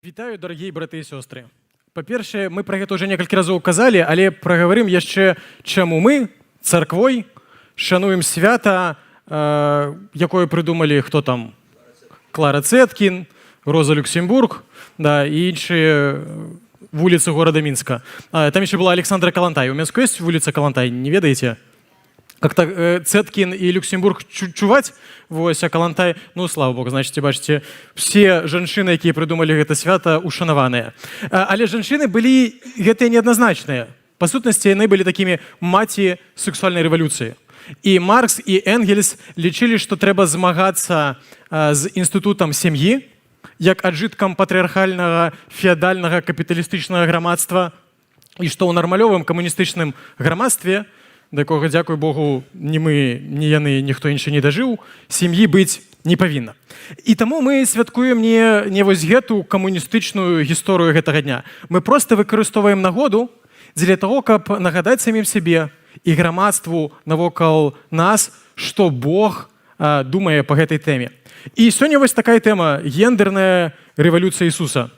Вітаю, дарагія браты і сёстры. Па-першае, мы пра гэта ўжо некалькі разоў казалі, але прагаварым яшчэ, чаму мы, царквой, шануем свята, якое прыдумалі, хто там? Клара Цеткін, Роза Люксембург, да, і іншыя вуліцы горада Мінска. Там яшчэ была Александра Калантай. У Мінску ёсць вуліца Калантай, не ведаеце? Как-то Цеткін і Люксембург чуваць, вось, а Калантай, ну, слава Богу, значыць, бачыце, все жанчыны, якія прыдумалі гэта свята, ушанаваныя. Але жанчыны былі гэтыя неадназначныя. Па сутнасці, яны былі такімі маці сексуальнай рэвалюцыі. І Маркс і Энгельс лічылі, што трэба змагацца з інстытутам сям'і, як аджыткам патрыархальнага, феадальнага, капіталістычнага грамадства, і што ў нармалёвым камуністычным грамадстве, да якога, дзякуй Богу, ні мы, ні яны, ніхто іншы не дажыў, сям'і быць не павінна. І таму мы святкуем не вось гэту камуністычную гісторыю гэтага дня. Мы проста выкарыстоўваем нагоду дзеля таго, каб нагадаць самім сябе і грамадству навокал нас, што Бог думае па гэтай тэме. І сёння вось такая тэма – гендерная рэвалюцыя Ісуса.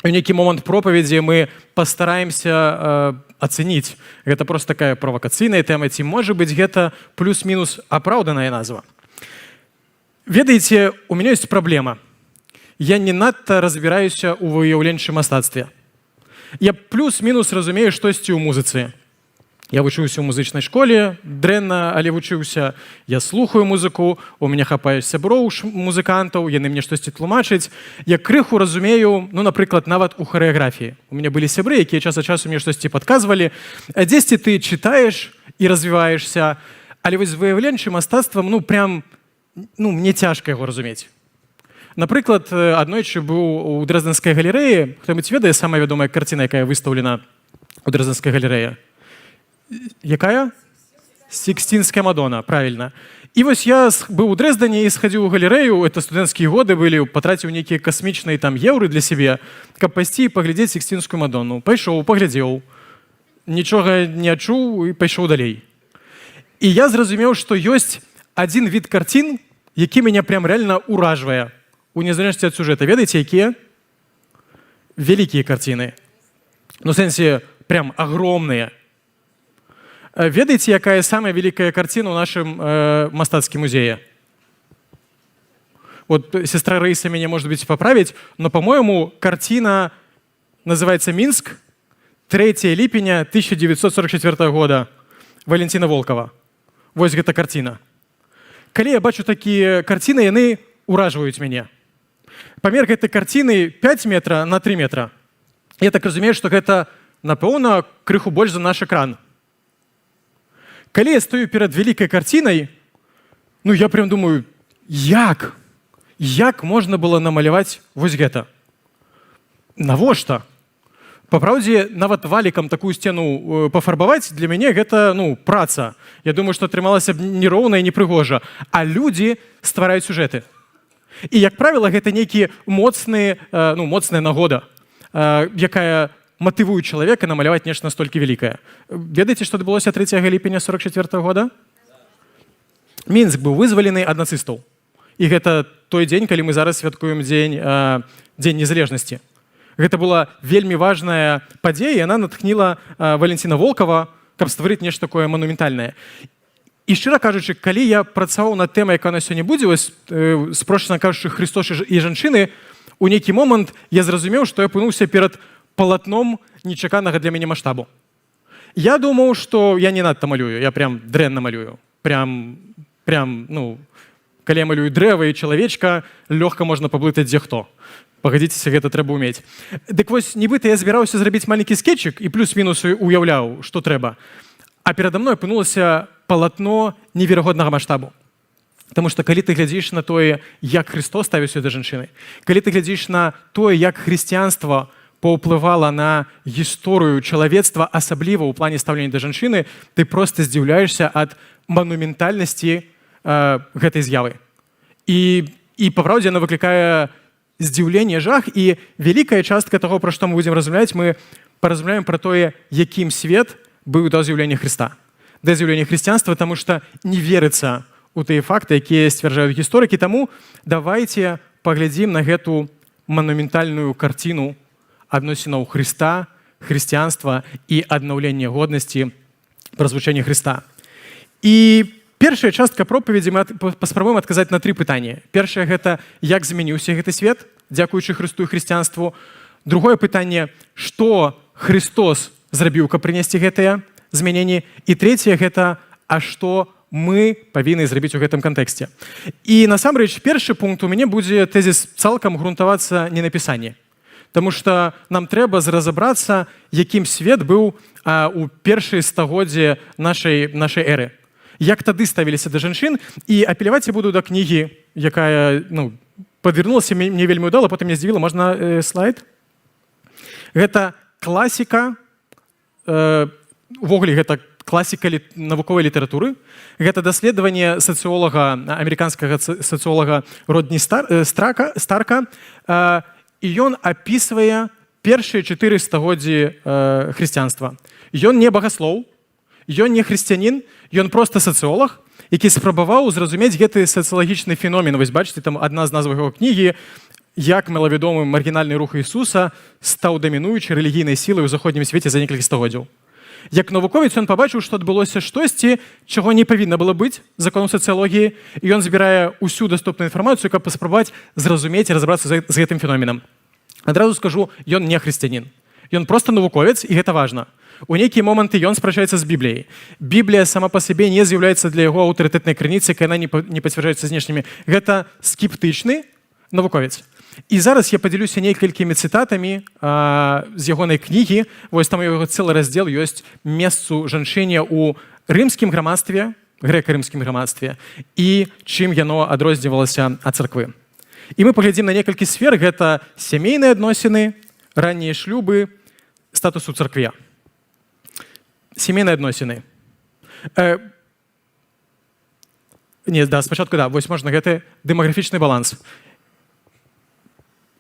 У нейкі момант пропаведзі мы пастараемся ацэніць. Гэта проста такая правакацыйная тэма, ці можа быць гэта плюс-мінус апраўданая назва. Ведаеце, у мяне ёсць праблема. Я не надта разбіраюся ў выяўленчым мастацтве. Я плюс-мінус разумею штосьці ў музыцы. Я вучыўся ў музычнай школе, дрэнна, але вучыўся. Я слухаю музыку, у мяне хапае сяброў музыкантаў, яны мне штосьці тлумачаць. Я крыху разумею, ну, напрыклад, нават у харэаграфіі. У мяне былі сябры, якія час ад часу мне штосьці падказвалі. Дзесьці ты чытаеш і развіваешся, але вось з выяўленчым мастацтвам, мне цяжка яго разумець. Напрыклад, аднойчы быў у Дрэздэнскай галерэі. Хто-небудзь ведае самая вядомая карціна, якая выстаўлена у Дрэздэнскай галерэі? Якая? Сікстінская Мадона, правильно. І вось я быў у Дрэздане і схадзіў у галерэю, это студэнцкія годы былі, патраціў нейкія касмічныя там еўры для сябе, каб пайсці і паглядзець Сікстінскую Мадону. Пайшоў, паглядзеў, нічога не адчуў і пайшоў далей. І я зразумеў, што ёсць адзін від карцін, які мяне прям реально уражвае. У незалежнасці ад сюжэта. Ведаеце, якія? Вялікія карціны. Ну, в сэнсе, прям агромныя. Ведаеце, якая самая вялікая карціна ў нашым мастацкім музеі? Вот сестра Раиса меня, может быть, поправить, но, по-моему, картина называется «Минск», 3 липеня 1944 года, Валентина Волкова. Вось гэта карціна. Калі я бачу такія карціны, яны уражваюць мяне. Памер гэтай карціны 5 метра на 3 метра. Я так разумею, што гэта, напэўна, крыху больш за наш экран. Калі я стою перад вялікай карцінай, я прям думаю, як? Як можна было намаляваць вось гэта? Навошта? Па праўдзе, нават валікам такую сцену пафарбаваць, для мяне гэта, праца. Я думаю, што атрымалася б нероўна і непрыгожа. А людзі ствараюць сюжэты. І, як правіла, гэта нейкія моцная нагода, якая матывуе чалавека намаляваць нешта настолькі вялікае. Ведаеце, што адбылося 3 ліпеня 1944 года? Мінск быў вызвалены ад нацыстаў. І гэта той дзень, калі мы зараз святкуем дзень незалежнасці. Гэта была вельмі важная падзея, і яна натхніла Валентина Волкова, каб стварыць нешта такое манументальнае. І, шчыра кажучы, калі я працаваў над тэмай, якая на сёння будзе, спрошчана кажучы, Христос і жанчыны, у нейкі момант я зразумеў, што я апынуўся перад палатном нечаканага для мяне маштабу. Я думаў, што я не надта малюю, я прям дрэнна малюю. Калі я малюю дрэва і чалавечка, лёгка можна паблытаць дзе хто. Пагадзіцеся, гэта трэба ўмець. Дык вось, нібыта я збіраўся зрабіць маленькі скетчык і плюс-мінус уяўляў, што трэба. А перада мной апынулася палатно неверагоднага маштабу. Таму што калі ты глядзіш на тое, як Христос ставіўся да жанчыны, калі ты глядзіш на тое, як хрысціянства паўплывала на гісторыю чалавецтва, асабліва ў плане стаўлення да жанчыны, ты проста здзіўляешся ад манументальнасці гэтай з'явы. І па праўдзе, яна выклікае здзіўленне, жах, і вялікая частка таго, пра што мы будзем размаўляць, мы паразмаўляем пра тое, якім свет быў да з'яўлення Хрыста, да з'яўлення хрысціянства, таму што не верыцца ў тыя факты, якія сцвярджаюць гісторыкі. Таму давайце паглядзім на гэту манументальную картину адносінаў Хрыста, хрысціянства і аднаўлення годнасці празвучэння Хрыста. І першая частка пропаведзі мы паспрабуем адказаць на 3 пытанні. Першае гэта як змяніўся гэты свет, дзякуючы Хрысту і хрысціянству. Другое пытанне, што Христос зрабіў, каб прынесці гэтыя змяненні. І трэцяе гэта, а што мы павінны зрабіць у гэтым кантэксце. І насамрэч першы пункт у мяне будзе тэзіс цалкам грунтавацца не на пісанні. Таму што нам трэба разабрацца, якім свет быў у першыя стагоддзі нашай эры. Як тады ставіліся да жанчын, і апеляваць я буду да кнігі, якая падвярнулася мне вельмі ўдала, потым меня здзівіла. Можна слайд? Гэта класіка, увогуле гэта класіка навуковай літаратуры. Гэта даследаванне сацыолага, амерыканскага сацыолага Родні Старка, і ён апісвае першыя 4 стагоддзі хрысціянства. Ён не багаслоў, ён не хрысціянін, ён проста сацыолаг, які спрабаваў зразумець гэты сацыялагічны феномен. Вось бачыце, там адна з назваў яго кнігі, як малавядомы маргінальны рух Ісуса стаў дамінуючай рэлігійнай сілай у заходнім свеце за некалькі стагоддзяў. Як навуковец ён пабачыў, што адбылося штосьці, чаго не павінна было быць законам сацыялогіі, і ён збірае ўсю даступную інфармацыю, каб паспрабаваць зразумець і разабрацца з гэтым феноменам. Адразу скажу, ён не хрысціянін. Ён проста навуковец, і гэта важна. У нейкія моманты ён спрачаецца з Бібліяй. Біблія сама па сабе не з'яўляецца для яго аўтарытэтнай крыніцай, яна не пацвярджаецца знешнімі. Гэта скептычны навуковец. І зараз я падзялюся некалькімі цытатамі з ягонай кнігі. Вось там у яго цэлы раздзел ёсць месцу жанчыне ў рымскім грамадстве, грэка-рымскім грамадстве, і чым яно адрознівалася ад царквы. І мы паглядзім на некалькі сфер. Гэта сямейныя адносіны, раннія шлюбы, статус у царкве. Сямейныя адносіны. Спачатку, вось можна гэты дэмаграфічны баланс.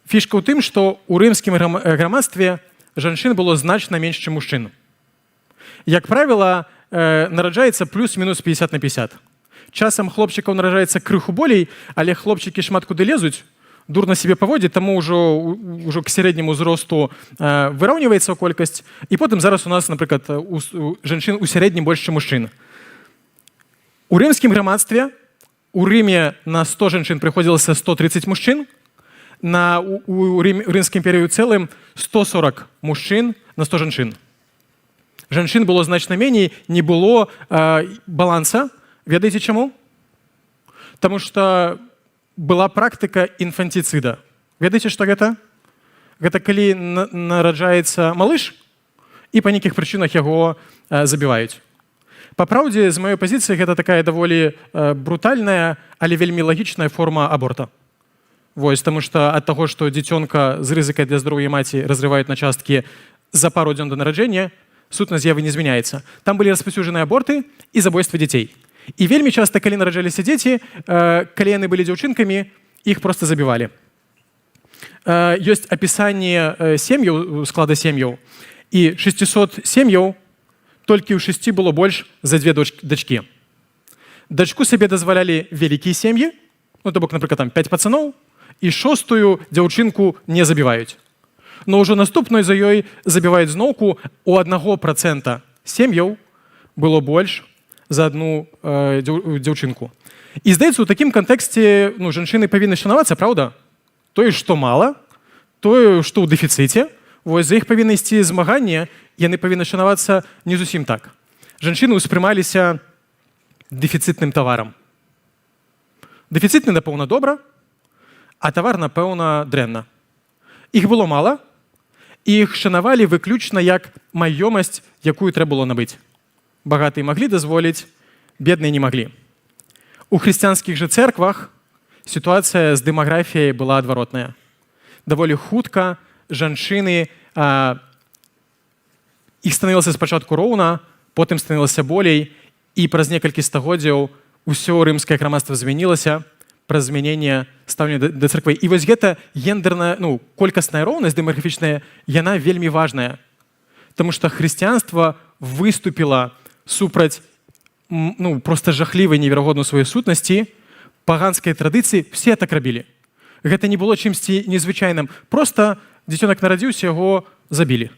Фішка ў тым, што ў рымскім грамадстве жанчын было значна менш, чым мужчын. Як правіла, нараджаецца плюс-мінус 50 на 50. Часам хлопчыкаў нараджаецца крыху болей, але хлопчыкі шмат куды лезуць, дурна себе паводзіць, таму ўжо к сярэдняму ўзросту выраўніваецца колькасць. І потым зараз у нас, напрыклад, у жанчын у сярэднім больш, чым мужчын. У рымскім грамадстве у Рыме на 100 жанчын прыходзілася 130 мужчын, у рымскім імперыі ў цэлым 140 мужчын на 100 жанчын. Жанчын было значна меней, не было баланса. Ведаеце чаму? Таму што была практыка інфанціцыда. Ведаеце, што гэта? Гэта калі нараджаецца малыш, і па нейкіх прычынах яго забіваюць. Па праўдзе, з маёй пазіцыі, гэта такая даволі брутальная, але вельмі лагічная форма аборта. Вось, таму што ад таго, што дзіцёнка з рызыкай для здароўя маці разрываюць на часткі за пару дзён да нараджэння, сутнасць з'явы не змяняецца. Там былі распаўсюджаныя аборты і забойствы дзяцей. І вельмі часта, калі нараджаліся дзеці, калі яны былі дзяўчынкамі, іх проста забівалі. Ёсць апісанне сем'яў, склада сем'яў, і 600 сем'яў, толькі ў 6 было больш за 2 дачкі. Дачку сабе дазвалялі вялікія сем'і, то бок, напрыклад, там 5 пацаноў, і 6-ю дзяўчынку не забіваюць. Но ўжо наступную за ёй забіваюць зноўку, у 1% сем'яў было больш за одну дзяўчынку. І, здаецца, у такім кантэксце жанчыны павінны шанавацца, праўда? Тое, што мала, тое, што ў дэфіцыце, вось за іх павінны ісці змаганне, яны павінны шанавацца не зусім так. Жанчыны ўспрымаліся дэфіцытным таварам. Дэфіцытны, напэўна, добра, а тавар, напэўна, дрэнна. Іх было мала, і іх шанавалі выключна як маёмасць, якую трэба было набыць. Багатыя маглі дазволіць, бедныя не маглі. У хрысціянскіх жа цэрквах сітуацыя з дэмаграфіяй была адваротная. Даволі хутка жанчыны, іх станавілася спачатку роўна, потым станавілася болей, і праз некалькі стагоддзяў усё рымскае грамадства змянілася праз змяненне стаўлення да царквы. І вось гэта гендерная, колькасная роўнасць дэмаграфічная, яна вельмі важная. Таму што хрысціянства выступіла супраць проста жахлівай неверагоднай сваёй сутнасці, паганскай традыцыі, все так рабілі. Гэта не было чымсьці незвычайным. Проста дзіцёнак нарадзіўся, яго забілі.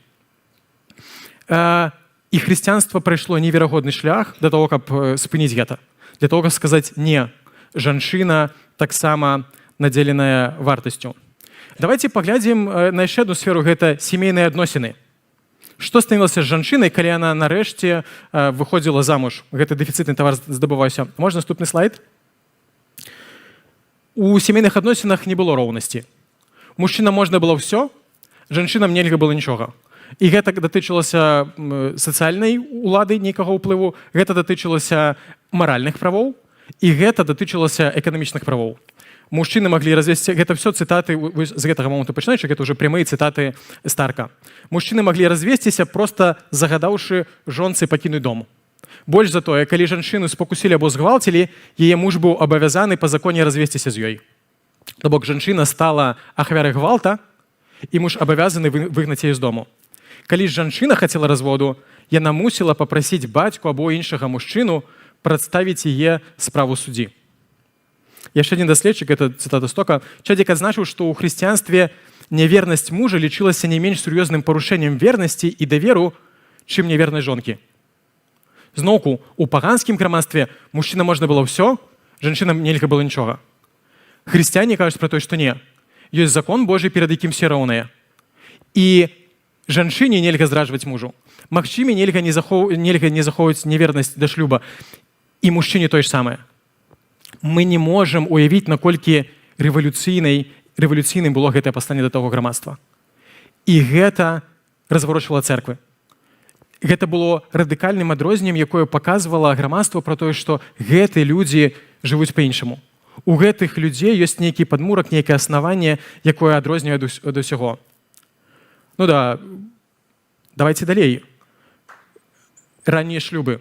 І хрысціянства прайшло неверагодны шлях для того, каб спыніць гэта. Для того, каб сказаць «не». Жанчына таксама надзеленая вартасцю. Давайте паглядзім на яшчэ адну сферу, гэта сямейныя адносіны. Што станілася з жанчынай, калі яна нарэшце выходзіла замуж? Гэты дэфіцытны тавар здабываўся. Можна наступны слайд? У сямейных адносінах не было роўнасці. Мужчынам можна было ўсё, жанчынам нельга было нічога. І гэта датычылася сацыяльнай улады, нейкага ўплыву, гэта датычылася маральных правоў, і гэта датычылася эканамічных правоў. Мужчыны маглі развесці, гэта все цытаты з гэтага моманту пачынаючы, гэта ўжо прямыя цытаты Старка. Мужчыны маглі развесціся, проста загадаўшы жонцы пакінуць дом. Больш за тое, калі жанчыну спакусілі або згвалцілі, яе муж быў абавязаны па законе развесціся з ёй. То бок жанчына стала ахвярай гвалта, і муж абавязаны выгнаць яе з дому. Калі ж жанчына хацела разводу, яна мусіла папрасіць бацьку або іншага мужчыну прадставіць яе справу суддзі. Яшчэ адзін даследчык, гэта цытата Стока, Чадзік адзначыў, што ў хрысціянстве нявернасць мужа лічылася не менш сур'ёзным парушэннем вернасці і даверу, чым нявернасць жонкі. Зноўку, у паганскім грамадстве мужчына можна было ўсё, жанчынам нельга было нічога. Хрысціяне кажуць пра тое, што не. Ёсць закон Божий, перад якім все роўныя. І жанчыне нельга зраджваць мужу. Магчыме, нельга не захоўваць невернасць да шлюба. І мужчыне тое ж самае. Мы не можам уявіць, наколькі рэвалюцыйным было гэтае пастанне да таго грамадства. І гэта разварочвала цэрквы. Гэта было радыкальным адрозненнем, якое паказвала грамадству пра тое, што гэтыя людзі жывуць па-іншаму. У гэтых людзей ёсць нейкі падмурак, нейкае аснаванне, якое адрознівае ад усяго. Ну да, давайте далей. Раннія шлюбы.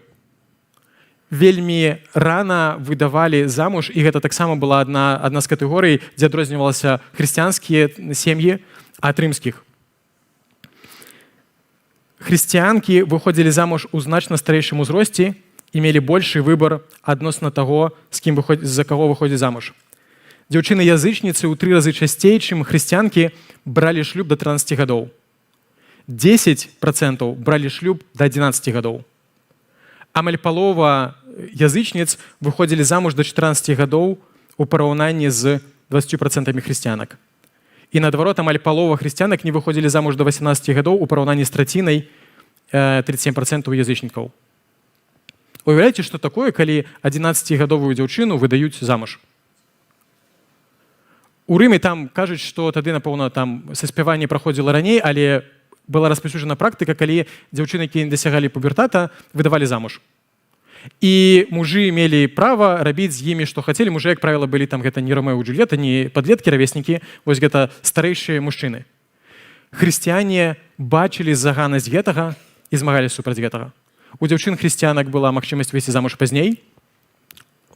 Вельмі рана выдавалі замуж, і гэта таксама была адна з катэгорый, дзе адрознівалася хрысціянскія сем'і ад рымскіх. Хрысціянкі выходзілі замуж у значна старэйшым узросце і мелі большы выбар адносна таго, з-за каго выходзіць замуж. Дзяўчыны-язычніцы ў 3 разы часцей, чым хрысціянкі, бралі шлюб да 13 гадоў. 10% бралі шлюб да 11 гадоў. Амаль палова язычніц выходзілі замуж да 14 гадоў у параўнанні з 20% хрысціянак. І наадварот, амаль палова хрысціянак не выходзілі замуж да 18 гадоў у параўнанні з трацінай 37% язычнікаў. Уяўляеце, што такое, калі 11-гадовую дзяўчыну выдаюць замуж? У Рыме там кажуць, што тады, напэўна, там саспяванне праходзіла раней, але была распаўсюджана практыка, калі дзяўчыны, якія дасягалі пубертата, выдавалі замуж. І мужы мелі права рабіць з імі, што хацелі. Мужы, як правіла, былі там гэта не Ромео і Джульетта, не падлеткі, равеснікі, вось гэта старэйшыя мужчыны. Хрысціяне бачылі заганнасць гэтага і змагаліся супраць гэтага. У дзяўчын-хрысціянак была магчымасць выйсці замуж пазней.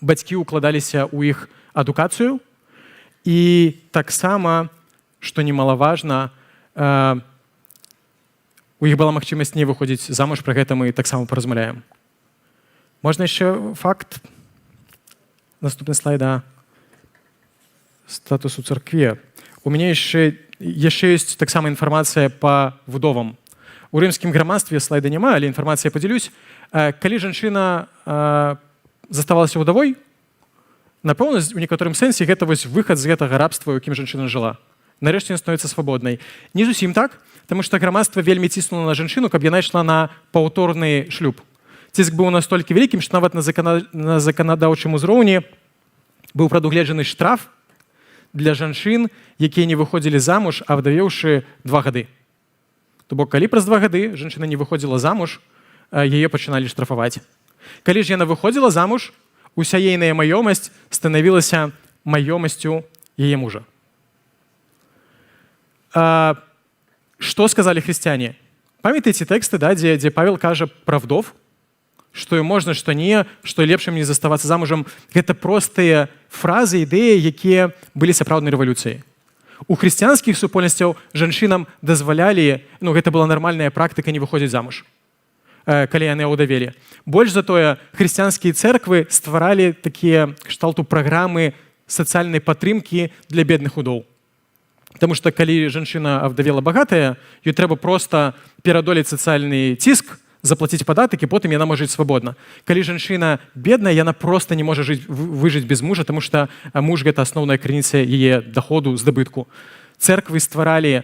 Бацькі ўкладаліся ў іх адукацыю. І таксама, што немалаважна, у іх была магчымасць не выходзіць замуж, пра гэта мы таксама паразмаўляем. Можна яшчэ факт? Наступны слайд. Статус у царкве. У мяне яшчэ ёсць таксама інфармацыя па вдовам. У рымскім грамадстве слайда няма, але інфармацыя падзялюсь. Калі жанчына заставалася ўдавой, напэўна, у некаторым сэнсе гэта вось выхад з гэтага рабства, у якім жанчына жыла. Нарэшце яна становіцца свабоднай. Не зусім так, таму што грамадства вельмі ціснула на жанчыну, каб яна ішла на паўторны шлюб. Ціск быў настолькі вялікім, што нават на заканадаўчым узроўні быў прадугледжаны штраф для жанчын, якія не выходзілі замуж, авдавеўшы 2 гады. То бок, калі праз 2 гады жанчына не выходзіла замуж, яе пачыналі штрафаваць. Калі ж яна выходзіла замуж, уся ейная маёмасць станавілася маёмасцю яе мужа. Што сказалі хрысціяне? Памятаеце тэксты, дзе Павел кажа пра вдов, што і можна, што не, што лепшым не заставацца замужам. Гэта простыя фразы, ідэі, якія былі сапраўднай рэвалюцыяй. У хрысціянскіх супольнасцяў жанчынам дазвалялі, гэта была нармальная практыка не выходзіць замуж, калі яны ўдавелі. Больш за тое, хрысціянскія цэрквы стваралі такія кшталту праграмы сацыяльнай падтрымкі для бедных удоў. Таму што калі жанчына авдавела багатая, ёй трэба проста пераадолець сацыяльны ціск, заплаціць падатак, і потым яна можа жыць свабодна. Калі жанчына бедная, яна проста не можа выжыць без мужа, таму што муж — гэта асноўная крыніца яе даходу, здабытку. Цэрквы стваралі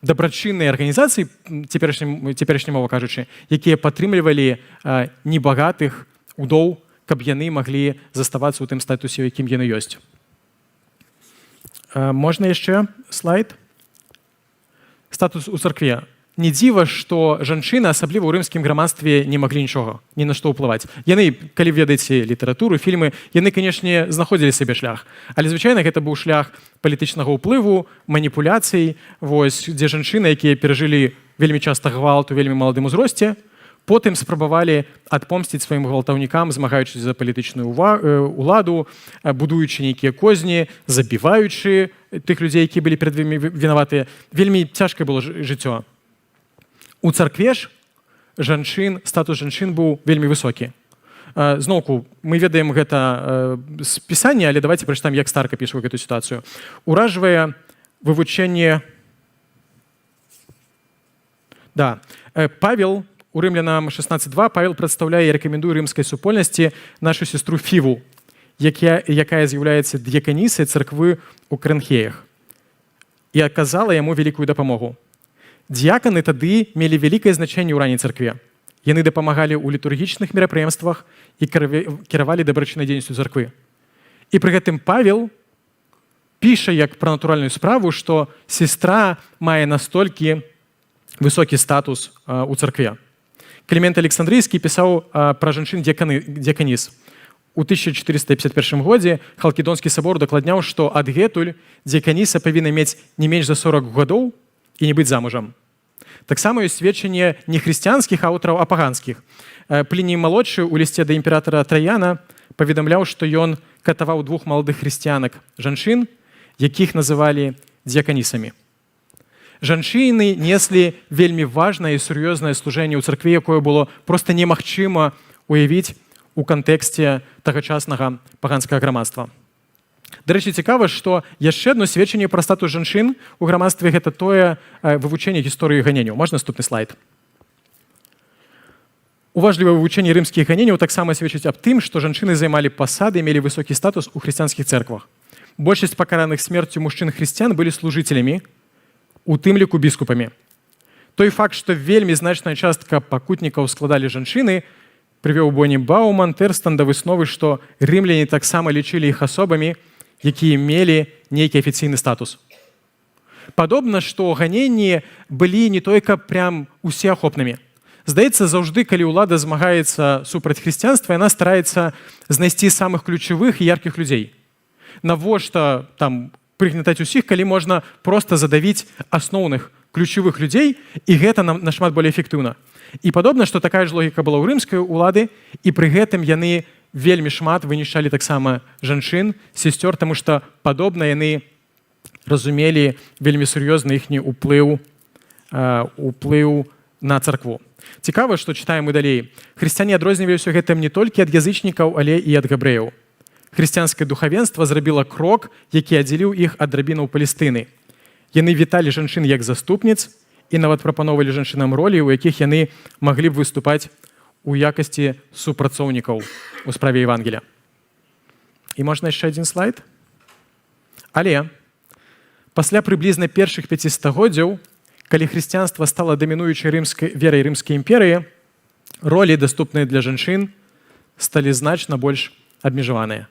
дабрачынныя арганізацыі, цяперашняй мова кажучы, якія падтрымлівалі небагатых удоў, каб яны маглі заставацца ў тым статусе, у якім яны ёсць. Можна яшчэ слайд? Статус у царкве. Не дзіва, што жанчыны, асабліва ў рымскім грамадстве, не маглі нічога, ні на што ўплываць. Яны, калі ведаеце літаратуру, фільмы, яны, канешне, знаходзілі сабе шлях. Але, звычайна, гэта быў шлях палітычнага ўплыву, маніпуляцый, дзе жанчыны, якія перажылі вельмі часта гвалт у вельмі маладым узросце, потым спрабавалі адпомсціць сваім гвалтаўнікам, змагаючыся за палітычную ўладу, будуючы нейкія козні, забіваючы тых людзей, якія былі перад імі вінаватыя. Вельмі цяжкае было жыццё. У царкве ж статус жанчын быў вельмі высокі. Зноўку, мы ведаем гэта з пісання, але давайте прачытаем, як Старк апішвае гэту сітуацыю. Уражвае вывучэнне... Да. Павел, у Рымлянам 16.2, Павел прадстаўляе і рэкамендуе рымскай супольнасці нашу сестру Фіву, якая з'яўляецца д'яканісай царквы ў Крэнхеях, і аказала яму вялікую дапамогу. Д'яканы тады мелі вялікае значэнне ў ранняй царкве. Яны дапамагалі ў літургічных мерапрыемствах і кіравалі дабрачыннай дзейнасцю царквы. І пры гэтым Павел піша як пра натуральную справу, што сестра мае настолькі высокі статус у царкве. Клімент Александрыйскі пісаў пра жанчын д'яканіс. У 1451 годзе Халкідонскі сабор дакладняў, што адгэтуль д'яканіса павінна мець не менш за 40 гадоў і не быць замужам. Таксама ёсць сведчанне не хрысціянскіх аўтараў, а паганскіх. Пліній малодшы ў лісце да імператара Траяна паведамляў, што ён катаваў 2 маладых хрысціянак жанчын, якіх называлі д'яканісамі. Жанчыны неслі вельмі важнае і сур'ёзнае служэнне ў царкве, якое было проста немагчыма уявіць у кантэксце тагачаснага паганскага грамадства. Дарэчы, цікава, што яшчэ адно сведчанне пра статус жанчын у грамадстве — гэта тое вывучэнне гісторыі ганенняў. Можна наступны слайд? Уважлівае вывучэнне рымскіх ганенняў таксама сведчыць аб тым, што жанчыны займалі пасады і мелі высокі статус у хрысціянскіх цэрквах. Большасць пакараных смерцю мужчын-хрысціян былі служыцелямі, у тым ліку біскупамі. Той факт, што вельмі значная частка пакутнікаў складалі жанчыны, прывёў Бонні Бауман Тэрстан да высновы, што рымляне таксама лічылі іх асобамі, якія мелі нейкі афіцыйны статус. Падобна, што ганенні былі не толькі прям усеахопнымі. Здаецца, заўжды, калі ўлада змагаецца супраць хрысціянства, яна стараецца знайсці самых ключавых і яркіх людзей. Навошта там прыгнятаць усіх, калі можна проста задавіць асноўных ключавых людзей, і гэта нашмат болей эфектыўна. І падобна, што такая ж логіка была ў рымскай улады, і пры гэтым яны вельмі шмат вынішчалі таксама жанчын, сесцёр, таму што падобна яны разумелі вельмі сур'ёзны іхні ўплыў на царкву. Цікава, што чытаем мы далей. Хрысціяне адрозніваліся гэтым не толькі ад язычнікаў, але і ад габрэяў. Хрысціянскае духавенства зрабіла крок, які аддзяліў іх ад рабінаў Палестыны. Яны віталі жанчын як заступніц і нават прапаноўвалі жанчынам ролі, у якіх яны маглі б выступаць у якасці супрацоўнікаў у справе Евангелія. І можна яшчэ адзін слайд? Але пасля прыблізна першых 5 стагоддзяў, калі хрысціянства стала дамінуючай верай рымскай імперыі, ролі, даступныя для жанчын, сталі значна больш абмежаваныя.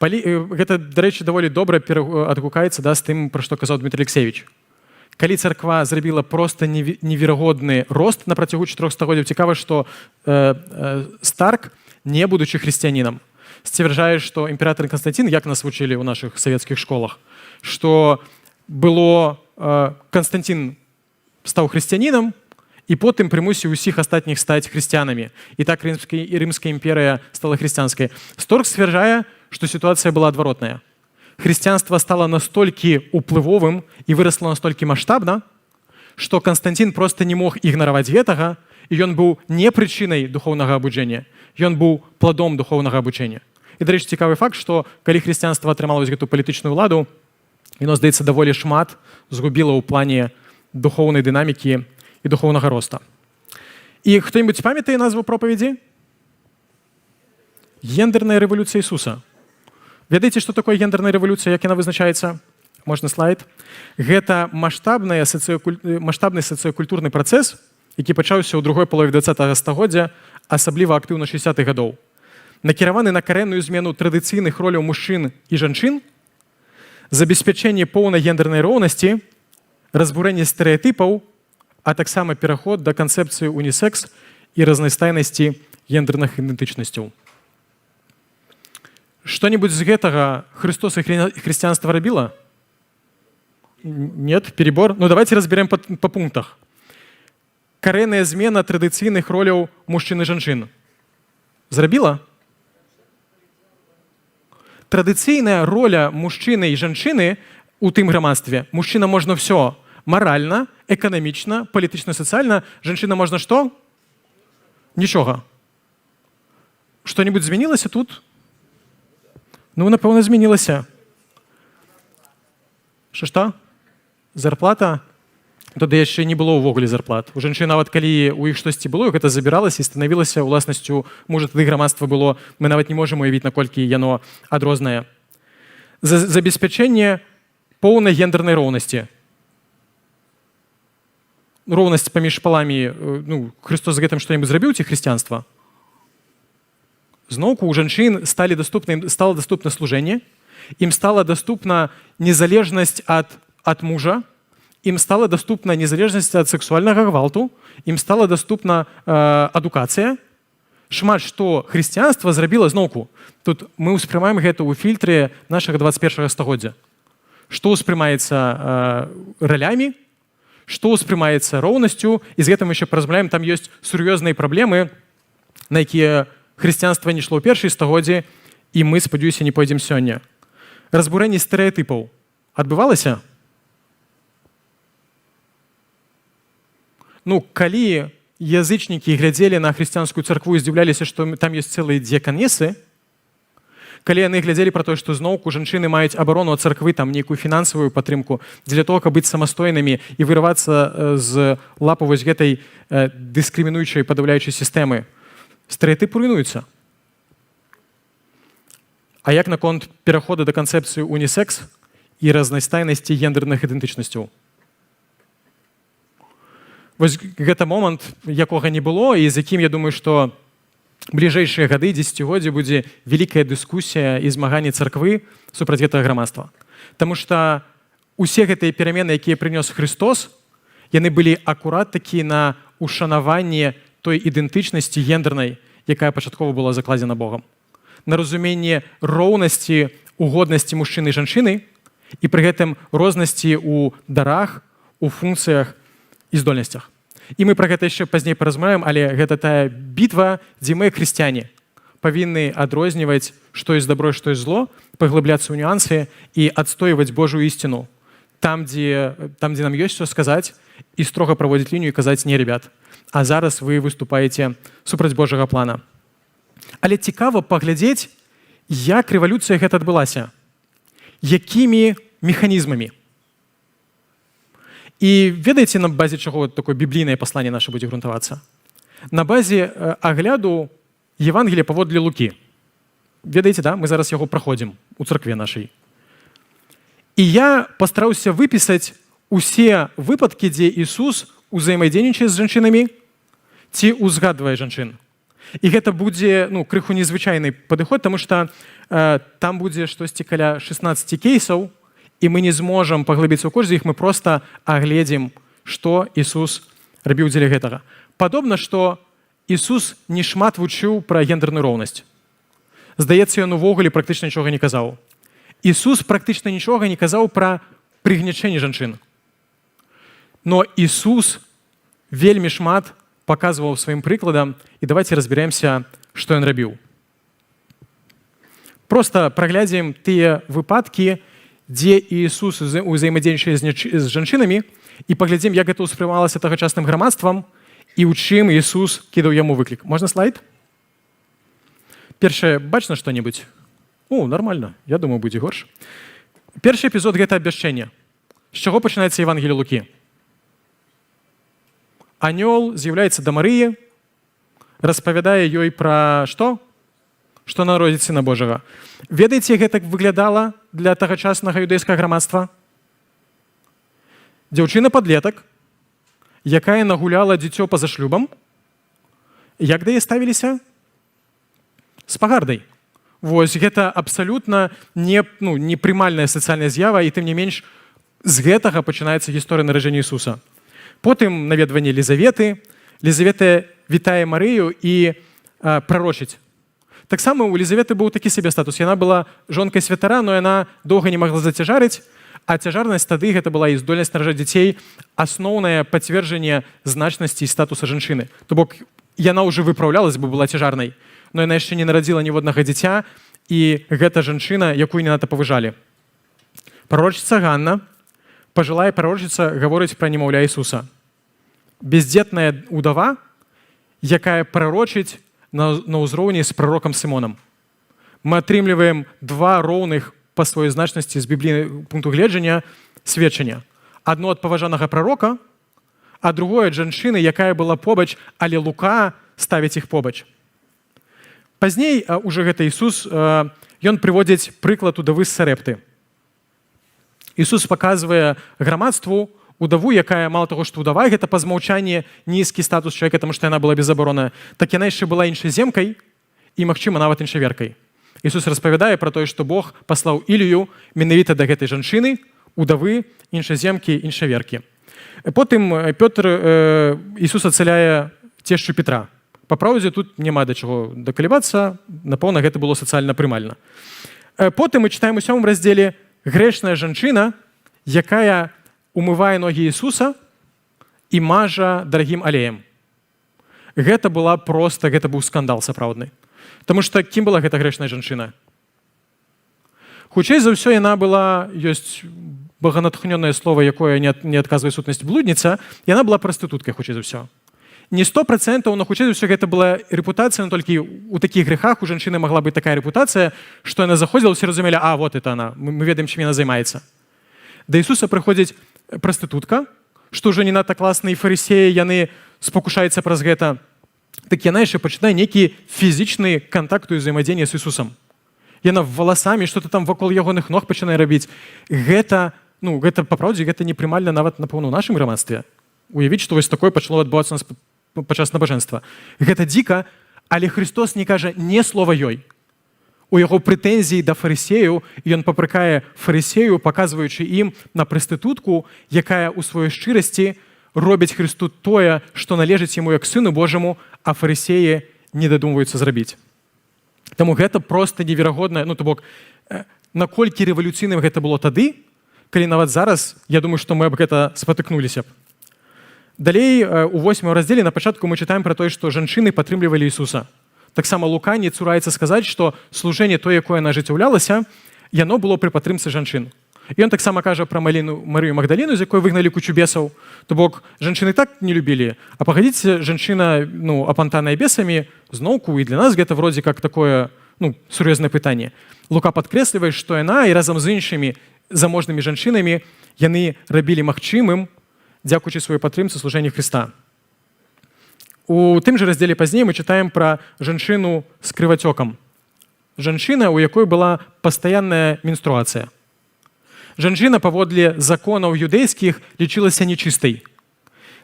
Гэта, дарэчы, даволі добра адгукаецца з тым, пра што казаў Дмітрий Алексеевич. Калі царква зрабіла проста неверагодны рост на працягу 4 стагоддзяў, цікава, што Старк, не будучы хрысціянінам, сцвярджае, што імператор Канстантин, як нас вучылі ў нашых савецкіх школах, што было Канстантин стаў хрысціянінам, і потым прымусіў усіх астатніх стаць хрысціянамі. І так рымская імперыя стала хрысціянскай. Сторк сцвярджае, што сітуацыя была адваротная. Хрысціянства стала настолькі уплывовым і вырасла настолькі маштабна, што Канстантин проста не мог ігнараваць гэтага, і ён быў не прычынай духоўнага абуджэння, ён быў пладом духоўнага абучэння. І, дарэчы, цікавы факт, што калі хрысціянства атрымала гэту палітычную ўладу, яно, здаецца, даволі шмат згубіла ў плане духоўнай дынамікі і духоўнага роста. І хто-нибудь памятае назву пропаведзі? Гендерная рэвалюцыя Ісуса. Ведаеце, што такое гендерная рэвалюцыя, як яна вызначаецца? Можна слайд. Гэта маштабны сацыякультурны працэс, які пачаўся ў другой палове 20-го стагоддзя, асабліва актыўна 60-х гадоў. Накіраваны на карэнную змену традыцыйных роляў мужчын і жанчын, забеспячэнне поўнай гендернай роўнасці, разбурэнне стэрэатыпаў, а таксама пераход да канцэпцыі унісекс і разнастайнасці гендерных ідэнтычнасцяў. Што-нибудь з гэтага Христос і хрысціянства рабіла? Нет, перебор. Ну, давайте разберем по пунктах. Карэнная змена традыцыйных роляў мужчын і жанчын. Зрабіла? Традыцыйная роля мужчыны і жанчыны у тым грамадстве. Мужчына можна ўсё. Маральна, эканамічна, палітычна-сацыяльна. Жанчына можна што? Нічога. Што-нибудь змянілася тут? Ну, напэўна, змянілася. Што? Зарплата? Тады яшчэ не было ўвогуле зарплат. У жанчын нават калі у іх штосьці было, гэта забіралася і станавілася ўласнасцю мужа, тады грамадства было. Мы нават не можам уявіць, наколькі яно адрознае. Забеспячэнне поўнай гендернай роўнасці. Роўнасць паміж паламі, ну, Христос з гэтым што-нибудь зрабіў ці хрысціянства? Зноўку у жанчын стало доступно служэнне, ім стала доступна незалежнасць ад мужа, ім стала доступна незалежнасць ад сексуальнага гвалту, ім стала доступна адукацыя. Шмат што хрысціянства зрабіла зноўку. Тут мы ўспрымаем гэта ў фільтры нашага 21-го стагоддзя. Што ўспрымаецца ралямі, што ўспрымаецца роўнасцю, і з гэтым яшчэ паразмаўляем, там ёсць сур'ёзныя праблемы, на якія хрысціянства не шло ў першай стагоддзі, і мы, спадзяюся, не пойдзем сёння. Разбурэнне стэрэатыпаў адбывалася? Ну, калі язычнікі глядзелі на хрысціянскую царкву і здзіўляліся, што там ёсць цэлыя дзеканесы, калі яны глядзелі пра тое, што зноўку жанчыны маюць абарону ад царквы, там нейкую фінансавую падтрымку, дзеля того, каб быць самастойнымі і вырывацца з лапы вось гэтай дыскрымінуючай падаўляючай сістэмы, стэрэатып руйнуецца. А як наконт перахода да канцэпцыі унісекс і разнастайнасці гендерных ідэнтычнасцяў? Вось гэта момант, якога не было, і з якім, я думаю, што бліжэйшыя гады, дзесяцігоддзі будзе вялікая дыскусія і змаганне царквы супраць гэтага грамадства. Таму што усе гэтыя перамены, якія прынёс Христос, яны былі акурат такі на ушанаванне той ідэнтычнасці гендернай, якая пачаткова была закладзена Богам. На разуменне роўнасці, угоднасці мужчыны і жанчыны, і пры гэтым рознасці ў дарах, у функцыях і здольнасцях. І мы пра гэта яшчэ пазней паразмаўляем, але гэта тая бітва, дзе мы, хрысціяне, павінны адрозніваць, што ёсць добро і што ёсць зло, паглыбляцца ў нюансы і адстойваць Божую ісціну. Там, дзе нам ёсць што сказаць, і строга праводзіць лінію і казаць: не, ребят, а зараз вы выступаеце супраць Божага плана. Але цікава паглядзець, як рэвалюцыя гэта адбылася, якімі механізмамі. І ведаеце, на базе чаго такое біблійнае пасланне наша будзе грунтавацца? На базе агляду Евангелія паводле Лукі. Ведаеце, да? Мы зараз яго праходзім у царкве нашай. І я пастараўся выпісаць усе выпадкі, дзе Ісус узаемадзейнічае з жанчынамі ці узгадвае жанчын. І гэта будзе крыху незвычайны падыход, таму што там будзе штосьці каля 16 кейсаў, і мы не зможам паглыбіцца ў кожны з іх, мы проста агледзім, што Ісус рабіў дзеля гэтага. Падобна, што Ісус не шмат вучыў пра гендерную роўнасць. Здаецца, ён увогуле практычна нічога не казаў. Ісус практычна нічога не казаў пра прыгнячэнне жанчын. Но Ісус вельмі шмат показываў сваім прыкладам, і давайте разберемся, што ён рабіў. Просто праглядзім тыя выпадкі, дзе Ісус узаемадзейнічае з жанчынамі, і паглядзім, як гэта ўспрымалася тагачасным грамадствам і ў чым Ісус кідаў яму выклік. Можна слайд? Першае, бачна што-небудзь? Нормально, я думаю, будзе горш. Першы эпізод гэта абвяшчэнне. З чаго пачынаецца Евангелие Лукі? Анёл з'яўляецца да Марыі, распавядае ёй пра што? Што народзіць Сына Божага. Ведаеце, як гэта выглядала для тагачаснага юдэйскага грамадства? Дзяўчына-падлетак, якая нагуляла дзіцё па-за шлюбам, як да яе ставіліся? З пагардай. Вось, гэта абсалютна непрымальная сацыяльная з'ява, і тым не менш, з гэтага пачынаецца гісторыя нараджэння Ісуса. Потым наведванне Лізаветы. Лізавета вітае Марыю і прарочыць. Таксама у Лізаветы быў такі сабе статус. Яна была жонкай святара, но яна доўга не магла зацяжарыць, а цяжарнасць тады гэта была і здольнасць наражаць дзяцей, асноўнае пацверджанне значнасці і статуса жанчыны. То бок яна ўжо выпраўлялась, бо была цяжарнай, но яна яшчэ не нарадзіла ніводнага дзіця, і гэта жанчына, якую не надта паважалі. Прарочыца Ганна, пажылая прарочыца, гаворыць пра немаўля Ісуса. Бездзетная ўдава, якая прарочыць на ўзроўні з прарокам Сімонам. Мы атрымліваем два роўных па сваёй значнасці з біблійнага пункту гледжання сведчання. Адно ад паважанага прарока, а другое ад жанчыны, якая была побач, але Лука ставіць іх побач. Пазней уже гэта Ісус, ён прыводзіць прыклад удавы з Сарэпты. Ісус паказвае грамадству удаву, якая, мала таго, што ўдава, гэта па змаўчанні нізкі статус чалавека, таму што яна была безабаронная, так яна яшчэ была іншаземкай і, магчыма, нават іншаверкай. Ісус распавядае пра тое, што Бог паслаў Ілію менавіта да гэтай жанчыны, удавы, іншаземкі, іншаверкі. Потым Ісус ацаляе цешчу Петра. Па праўдзе, тут няма да чаго дакалівацца, напэўна, гэта было сацыяльна прымальна. Потым мы чытаем у 7 раздзеле грэшная жанчына, якая умывае ногі Ісуса і мажа дарагім алеем. Гэта быў скандал сапраўдны. Таму што кім была гэта грэшная жанчына? Хутчэй за ўсё, яна была, ёсць баганатхнёнае слова, якое не адказвае сутнасць блудніца, яна была прастытуткай, хутчэй за ўсё. Не 100%, но хутчэй за ўсё гэта была рэпутацыя, но толькі ў такіх грэхах у жанчыны магла быць такая рэпутацыя, што яна заходзіла, ўсе разумелі, вот это она, мы ведаем, чым яна займаецца. Да Ісуса прыходзіць прастытутка, што ўжо не надта класныя фарысеі, яны спакушаюцца праз гэта. Так яна яшчэ пачынае нейкі фізічны кантакт і ўзаемадзеянне з Ісусам. Яна валасамі, што-то там вакол ягоных ног пачынае рабіць. Гэта, па праўдзе, гэта непрымальна нават, напэўна, у нашым грамадстве. Уявіць, што вось такое пачало адбывацца падчас набажэнства. Гэта дзіка, але Христос не кажа не слова ёй. У яго прэтэнзіі да фарысеяў, ён папракае фарысею, паказваючы ім на прастытутку, якая ў сваёй шчырасці робяць Христу тое, што належыць яму як Сыну Божаму, а фарысеі не дадумваюцца зрабіць. Таму гэта проста неверагодна, то бок, наколькі рэвалюцыйным гэта было тады, калі нават зараз, я думаю, што мы аб гэта спатыкнуліся б. Далей, у 8 раздзеле на пачатку мы чытаем пра тое, што жанчыны падтрымлівалі Ісуса. Таксама Лука не цураецца сказаць, што служэнне тое, якое яна ажыццяўлялася, яно было пры падтрымцы жанчын. Ён таксама кажа пра Марыю Магдаліну, з якой выгналі кучу бесаў. То бок, жанчыны так не любілі. А пагадзіце, жанчына, апантаная бесамі, зноўку, і для нас гэта вроде как такое, сур'ёзнае пытанне. Лука падкрэслівае, што яна і разам з іншымі заможнымі жанчынамі яны рабілі магчымым, дзякуючы сваёй падтрымцы служэння Хрыста. У тым жа раздзеле пазней мы чытаем пра жанчыну з крывацёкам. Жанчына, у якой была пастаянная менструацыя. Жанчына паводле законаў юдэйскіх лічылася нечыстай.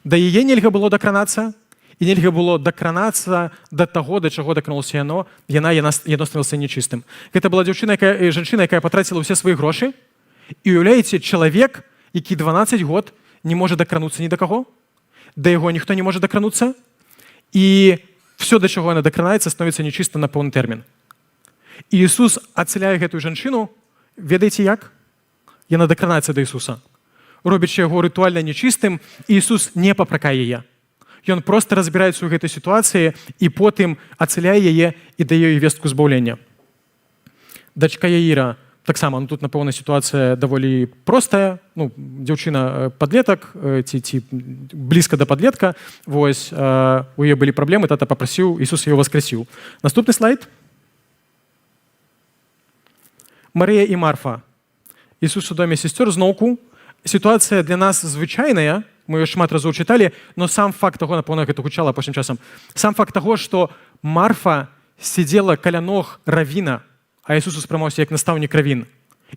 Да яе нельга было дакранацца, і нельга было дакранацца да таго, да чаго дакранулася яно становілася нечыстым. Гэта была жанчына, якая патраціла ўсе свае грошы, і уяўляеце, чалавек, які 12 год не можа дакрануцца ні да каго, да яго ніхто не можа дакрануцца, і все, да чаго яна дакранаецца, становіцца нечыста на поўны тэрмін. І Ісус ацаляе гэтую жанчыну, ведаеце як? Яна дакранаецца да Ісуса. Робячы яго рытуальна нечыстым, і Ісус не папракае яе. Ён проста разбіраецца ў гэтай сітуацыі і потым ацаляе яе і дае ёй вестку збаўлення. Дачка Яіра таксама, тут, напэўна, сітуацыя даволі простая. Дзяўчына-падлетак, ці блізка да падлетка. Вось, у яе былі праблемы, тата папрасіў, Ісус яе воскрэсіў. Наступны слайд. Марыя і Марфа. Ісус у доме сестер зноўку. Сітуацыя для нас звычайная, мы ее шмат разоў чыталі, но сам факт таго, напэўна, гэта гучала апошнім часам, сам факт таго, што Марфа сидзела каля ног равіна, а Ісус успрымаўся як настаўнік равін,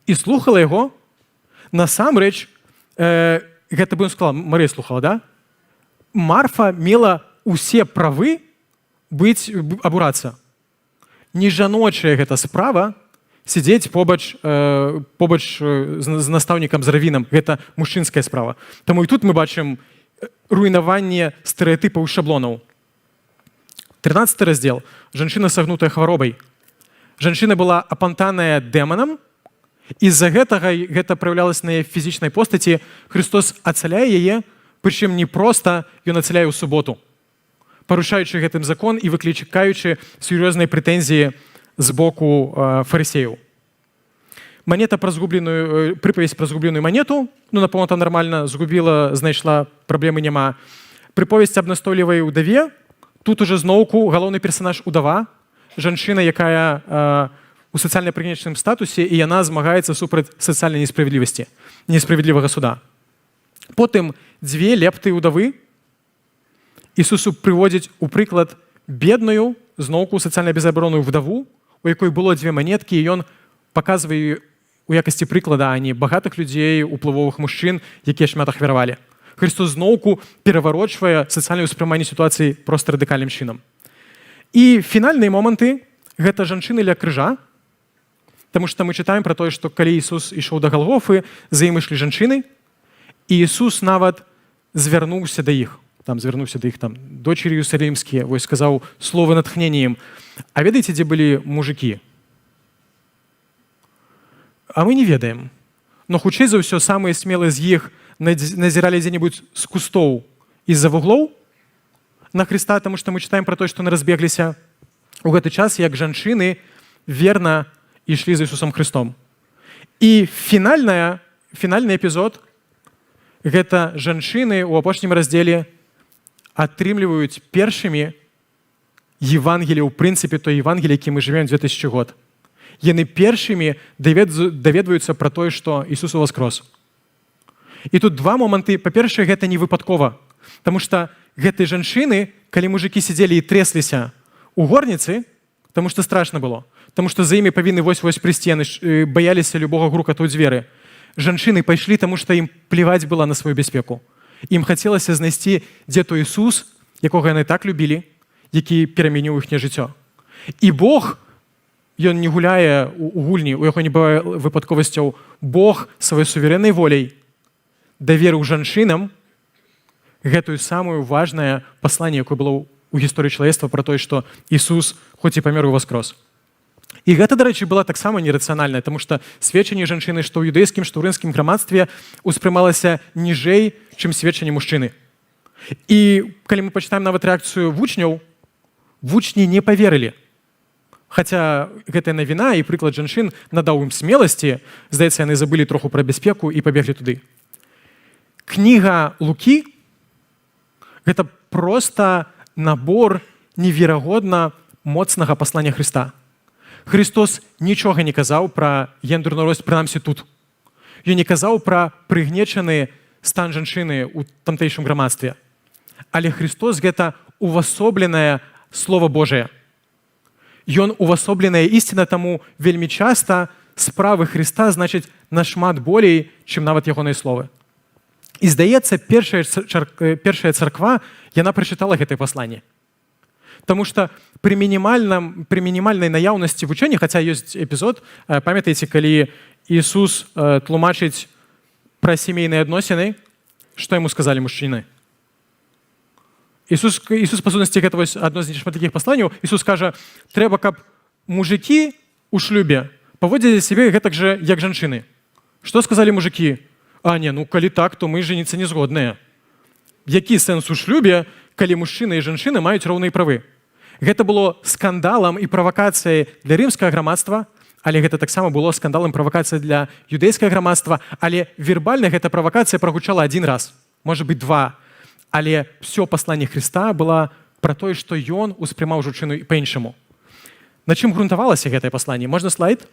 і слухала яго, насамрэч, гэта бы ён сказала, Марыя слухала, да? Марфа мела усе правы абурацца. Не жаночая гэта справа сидзець побач з настаўнікам, з равінам. Гэта мужчынская справа. Таму і тут мы бачым руйнаванне стэрэатыпаў і шаблонаў. 13 раздзел. Жанчына сагнутая хваробай. Жанчына была апантаная дэманам, і з-за гэтага гэта праяўлялася на яе фізічнай постаці. Христос ацаляе яе, прычым не проста ён ацаляе ў суботу, парушаючы гэтым закон і выклікаючы сур'ёзныя прэтэнзіі з боку фарысеяў. Манета пра згубленую, прыпавесць пра згубленую манету, напэўна, там нармальна, згубіла, знайшла, праблемы няма. Прыповесць аб настойлівай удаве, тут уже зноўку галоўны персанаж удава, жанчына, якая у сацыяльна прыгнечаным статусе, і яна змагаецца супраць сацыяльнай несправядлівасці, несправядлівага суда. Потым дзве лепты удавы. Ісусу прыводзіць у прыклад бедную, зноўку сацыяльна безабаронную вдаву, у якой было дзве манеткі, і ён паказвае у якасці прыклада, а не багатых людзей, уплывовых мужчын, якія шмат ахвяравалі. Христос зноўку пераварочвае сацыяльнае ўспрыманне сітуацыі проста радыкальным чынам. І фінальныя моманты – гэта жанчыны ля крыжа, таму што мы чытаем пра тое, што калі Ісус ішоў да Галгофы, за ім ішлі жанчыны, і Ісус нават звярнуўся да іх. Звярнуўся да іх дочері Іерусалімскія, сказаў словы натхнення ім. А ведаеце, дзе былі мужыкі? А мы не ведаем. Но хутчэй за ўсё самыя смелыя з іх назіралі дзе-небудзь з кустоў і з-за вуглоў на Хрыста, таму што мы чытаем пра тое, што яны разбегліся у гэты час, як жанчыны верна ішлі за Ісусам Хрыстом. І фінальны эпізод – гэта жанчыны ў апошнім раздзеле атрымліваюць першымі Евангелие, ў прынцыпе, той Евангелие, які мы жывем 2000 год. Яны першымі даведваюцца пра тое, што Ісус воскрос. І тут два моманты. Па-першае, гэта не выпадкова, таму што гэтыя жанчыны, калі мужыкі сидзелі і трэсліся у горніцы, таму што страшна было, таму што за імі павінны вось-вось прыйсці, яны баяліся любога грукату ў дзверы. Жанчыны пайшлі, таму што ім плеваць была на сваю бяспеку. Ім хацелася знайсці, дзе той Ісус, якога яны так любілі, які перамяніў іхняе жыццё. І Бог, ён не гуляе у гульні, у яго не бывае выпадковасцяў. Бог сваёй суверэннай воляй даверыў жанчынам гэтую самую важнае пасланне, якое было ў гісторыі чалавецтва пра тое, што Ісус хоць і памёр і воскрос. І гэта, дарэчы, была таксама нерацыянальная, таму што сведчанне жанчыны, што ў юдэйскім, што ў рымскім грамадстве успрымалася ніжэй, чым сведчанне мужчыны. І калі мы пачытаем нават рэакцыю вучняў, вучні не паверылі. Хаця гэтая навіна і прыклад жанчын надаў ім смеласці, здаецца, яны забылі троху пра бяспеку і пабеглі туды. Кніга Лукі – гэта проста набор неверагодна моцнага паслання Хрыста. Христос нічога не казаў пра гендерную рост, прынамсі тут. Ён не казаў пра прыгнечаны стан жанчыны ў тамтэйшым грамадстве. Але Христос – гэта увасобленае Слово Божие. Ён увасобленая істина, таму вельмі часта справы Христа значаць нашмат болей, чым нават ягоныя словы. І здаецца, першая царква, яна прачытала гэтае пасланне. Таму што пры мінімальнай наяўнасці вучэння, хаця ёсць эпізод, памятаеце, калі Ісус тлумачыць пра сямейныя адносіны, што яму сказалі мужчыны? Ісус, па сутнасці, гэта адно з шматлікіх пасланняў, Ісус кажа, трэба, каб мужыкі ў шлюбе паводзілі сябе гэтак жа, як жанчыны. Што сказалі мужыкі? Калі так, то мы женіцца не згодныя. Які сэнс у шлюбе, калі мужчыны і жанчыны маюць роўныя правы? Гэта было скандалам і правакацыяй для рымскага грамадства, але гэта таксама было скандалам і правакацыяй для юдэйскага грамадства, але вербальна гэта правакацыя прагучала адзін раз, можа быць два. Але ўсё пасланне Хрыста было пра тое, што ён успрымаў жанчыну па-іншаму. На чым грунтавалася гэтае пасланне? Можна слайд?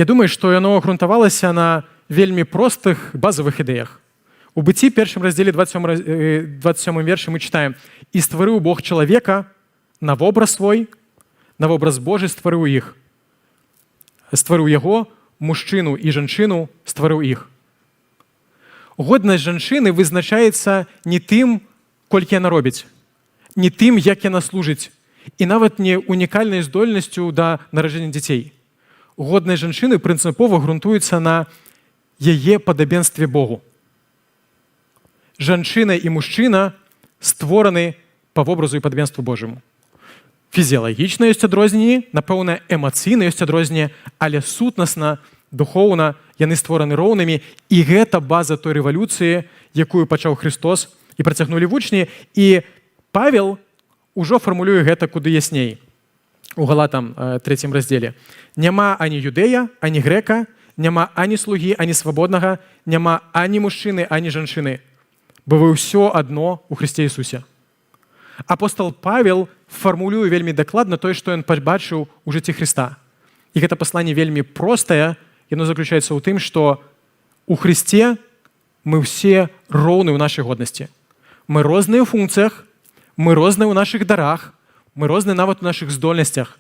Я думаю, што яно грунтавалася на вельмі простых базавых ідэях. У быцці першым раздзеле 27 вершы мы читаем: «І стварыў Бог чалавека на вобраз свой, на вобраз Божий стварыў іх. Стварыў яго, мужчыну і жанчыну стварыў іх». Годнасць жанчыны вызначаецца не тым, колькі яна робіць, не тым, як яна служыць, і нават не унікальнай здольнасцю да нараджэння дзяцей. Годнасць жанчыны прынцыпова грунтуецца на яе падабенстве Богу. Жанчына і мужчына створаны па вобразу і падабенству Божаму. Фізіялагічна ёсць адрозненні, напэўна, эмацыйна ёсць адрозненне, але сутнасна, духоўна яны створаны роўнымі, і гэта база той рэвалюцыі, якую пачаў Христос і працягнулі вучні, і Павел ужо фармулюе гэта куды ясней. У Галатам 3 раздзеле. Няма ані юдэя, ані грэка, няма ані слугі, ані свабоднага, няма ані мужчыны, ані жанчыны. Бо вы ўсё адно у Хрысце Ісусе. Апостол Павел фармулюе вельмі дакладна тое, што ён пабачыў у жыцці Хрыста. І гэта пасланне вельмі простае, яно заключаецца ў тым, што у Хрысце мы ўсе роўны ў нашай годнасці. Мы розныя ў функцыях, мы розныя ў нашых дарах, мы розныя нават у нашых здольнасцях,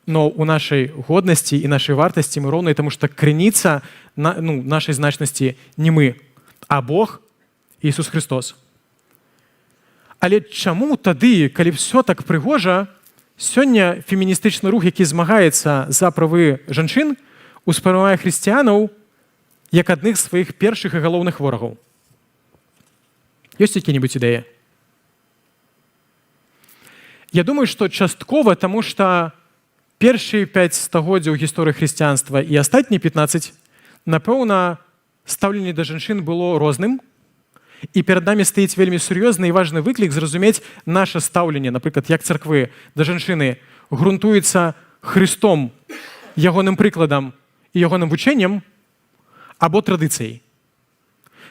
но у нашай годнасці і нашай вартасці мы роўныя, таму што крыніца нашай значнасці не мы, а Бог, Ісус Христос. Але чаму тады, калі ўсё так прыгожа, сёння феміністычны рух, які змагаецца за правы жанчын, успрымае хрысціянаў як адных з сваіх першых і галоўных ворагаў? Ёсць якія-небудзь ідэі? Я думаю, што часткова, таму што першыя 5 стагоддзяў гісторыі хрысціянства і астатнія 15, напэўна, стаўленне да жанчын было розным, і перад намі стаіць вельмі сур'ёзны і важны выклік зразумець наша стаўленне, напрыклад, як царквы да жанчыны грунтуецца Христом, ягоным прыкладам і ягоным вучэннем або традыцыяй.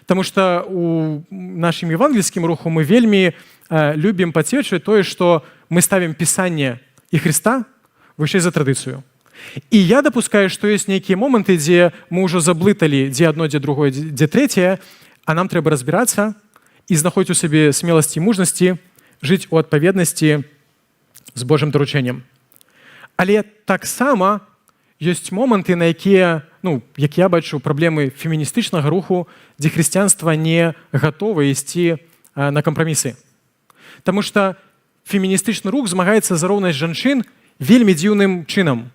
Таму што у нашым евангельскім руху мы вельмі любім пацверджваць тое, што мы ставім Пісанне і Хрыста вышэй за традыцыю. І я дапускаю, што ёсць нейкія моманты, дзе мы ўжо заблыталі дзе адно, дзе другое, дзе трэцяе, а нам трэба разбірацца і знаходзіць у сабе смеласці і мужнасці жыць у адпаведнасці з Божым даручэннем. Але таксама ёсць моманты, на якія, як я бачу, праблемы феміністычнага руху, дзе хрысціянства не гатова ісці на кампрамісы. Таму што феміністычны рух змагаецца за роўнасць жанчын вельмі дзіўным чынам.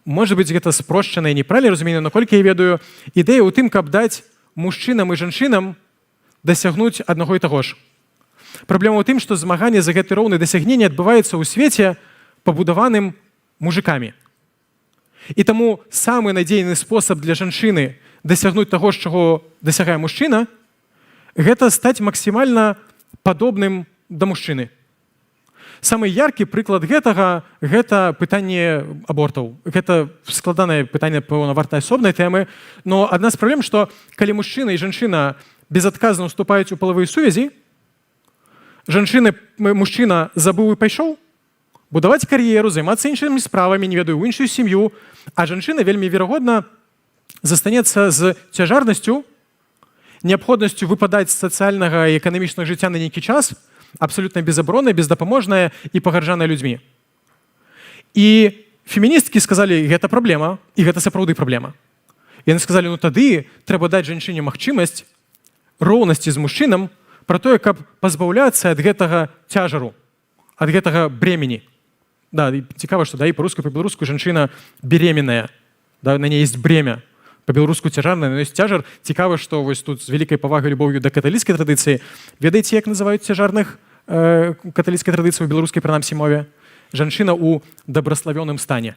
Можа быць, гэта спрошчана і неправільна разуменне, наколькі я ведаю, ідэя ў тым, каб даць мужчынам і жанчынам дасягнуць аднаго і таго ж. Праблема ў тым, што змаганне за гэты роўны дасягненне адбываецца ў свеце, пабудаваным мужикамі. І таму самы надзейны спосаб для жанчыны дасягнуць таго, з чаго дасягае мужчына, гэта стаць максімальна падобным да мужчыны. Самы яркі прыклад гэтага – гэта пытанне абортаў. Гэта складанае пытанне, пэўна, варта асобнай тэмы, но адна з праблем, што калі мужчына і жанчына безадказна ўступаюць у палавыя сувязі, мужчына забыў і пайшоў будаваць кар'еру, займацца іншымі справамі, не ведаю, у іншую сям'ю, а жанчына вельмі верагодна застанецца з цяжарнасцю, неабходнасцю выпадаць з сацыяльнага і эканамічнага жыцця на нейкі час, абсолютна безабаронная, бездапаможная і пагарджаная людзьмі. І феміністкі сказалі, гэта праблема, і гэта сапраўды праблема. Яны сказалі, тады трэба даць жанчыне магчымасць роўнасці з мужчынам пра тое, каб пазбаўляцца ад гэтага цяжару, ад гэтага бремені. Да, цікава, што і па-руску, па-беларуску жанчына беременная, на ней есть бремя. Па-беларуску цяжарная, но ёсць цяжар. Цікава, што вось тут з вялікай павагай любоўю да каталіцкай традыцыі. Ведаеце, як называюць цяжарных каталіцкай традыцыі ў беларускай, прынамсі, мове? Жанчына ў дабраславёным стане.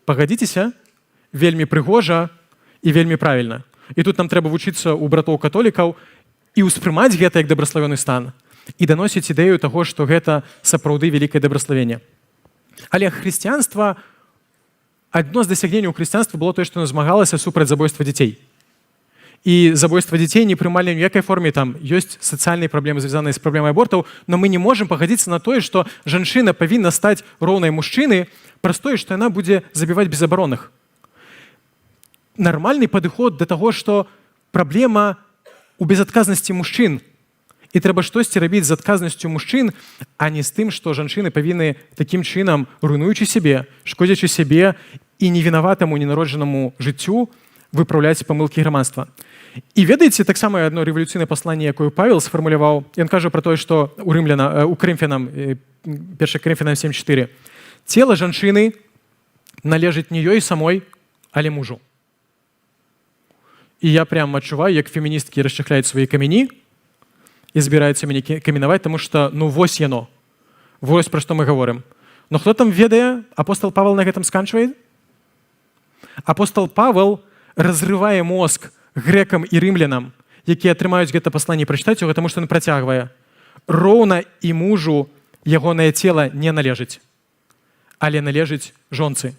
Пагадзіцеся, вельмі прыгожа і вельмі правільна. І тут нам трэба вучыцца ў братоў-католікаў і ўспрымаць гэта як дабраславёны стан і даносіць ідэю таго, што гэта сапраўды вялікае дабраславенне. Але хрысціянства, адно з дасягненняў хрысціянства было тое, што яно змагалася супраць забойства дзяцей. І забойства дзяцей не прымалі ў ніякай форме, там ёсць сацыяльныя праблемы, звязаныя з праблемай абортаў, но мы не можам пагадзіцца на тое, што жанчына павінна стаць роўнай мужчыны праз тое, што яна будзе забіваць безабаронных. нармальны падыход да таго, што праблема ў безадказнасці мужчын. І трэба штосьці рабіць з адказнасцю мужчын, а не з тым, што жанчыны павінны такім чынам, руйнуючы сябе, шкодзячы сябе і невінаватаму ненароджанаму жыццю выпраўляць памылкі грамадства. І ведаеце, таксама адно рэвалюцыйнае пасланне, якое Павел сфармуляваў, ён кажа пра тое, што у Карынфянам, 1 Карынфянам 7:4, цела жанчыны належыць не ёй самой, але мужу. І я прям адчуваю, як феміністкі расчахляюць свае камяні і збіраюцца мяне каменаваць, таму што, вось яно. Вось пра што мы гаворым. Но хто там ведае, апостол Павел на гэтым сканчвае? Апостол Павел разрывае мозг грэкам і рымлянам, якія атрымаюць гэта пасланне, прачытаць яго, таму што ён працягвае. Роўна і мужу ягонае цела не належыць, але належыць жонцы.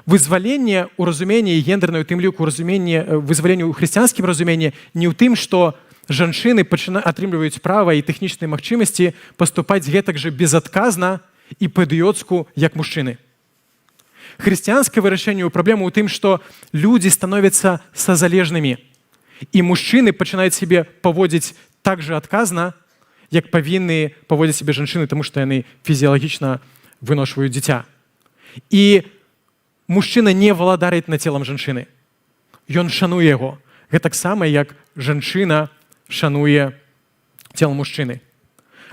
Вызваленне ў разуменні гендернай, у тым ліку вызваленне ў хрысціянскім разуменні не ў тым, што жанчыны атрымліваюць права і тэхнічныя магчымасці паступаць гэтак жа безадказна і па-ідыёцку, як мужчыны. Хрысціянскае вырашэнне ў праблему ў тым, што людзі становяцца сазалежнымі, і мужчыны пачынаюць сябе паводзіць так жа адказна, як павінны паводзіць сябе жанчыны, таму што яны фізіялагічна выношваюць дзіця. І мужчына не валадарыць над целам жанчыны. Ён шануе яго. Гэтаксама, як жанчына шануе цела мужчыны.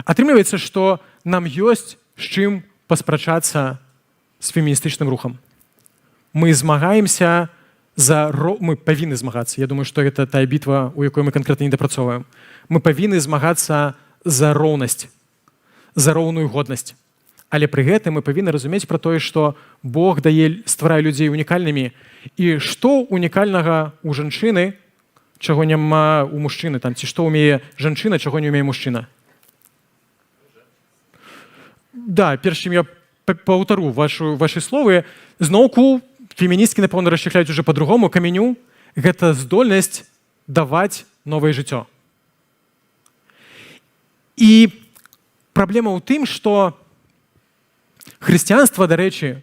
Атрымліваецца, што нам ёсць з чым паспрачацца з феміністычным рухам. Мы змагаемся мы павінны змагацца. Я думаю, што гэта тая бітва, у якой мы канкрэтна не дапрацоўваем. Мы павінны змагацца за роўнасць, за роўную годнасць. Але пры гэтым мы павінны разумець пра тое, што Бог стварае людзей унікальнымі. І што унікальнага ў жанчыны, чаго няма ў мужчыны, ці што ўмее жанчына, чаго не ўмее мужчына. Да, перш чым я паўтару вашы словы, зноўку феміністкі, напэўна, расчахляюць уже па-другому, каменю – гэта здольнасць даваць новае жыццё. І праблема ў тым, што хрысціянства, дарэчы,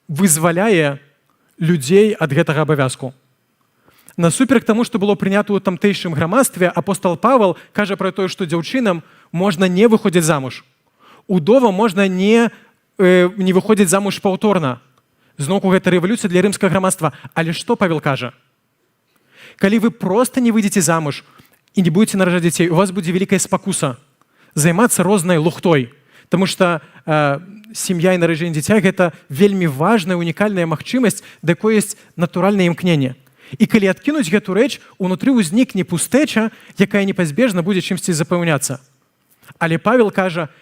вызваляе людзей ад гэтага абавязку. Насуперак таму, што было прынята ў тамтэйшым грамадстве, апостол Павел кажа пра тое, што дзяўчынам можна не выходзіць замуж. Удовам можна не выходзіць замуж паўторна. Зноўку гэта рэвалюцыя для рымскага грамадства. Але што Павел кажа? Калі вы проста не выйдзеце замуж і не будзеце нараджаць дзяцей, у вас будзе вялікая спакуса займацца рознай лухтой. Таму што сям'я і нараджэнне дзіця – гэта вельмі важная, унікальная магчымасць, да якой ёсць натуральнае імкненне. І калі адкінуць гэту рэч, унутры ўзнікне пустэча, якая непазбежна будзе чымсьці запаўняцца. Але Павел кажа,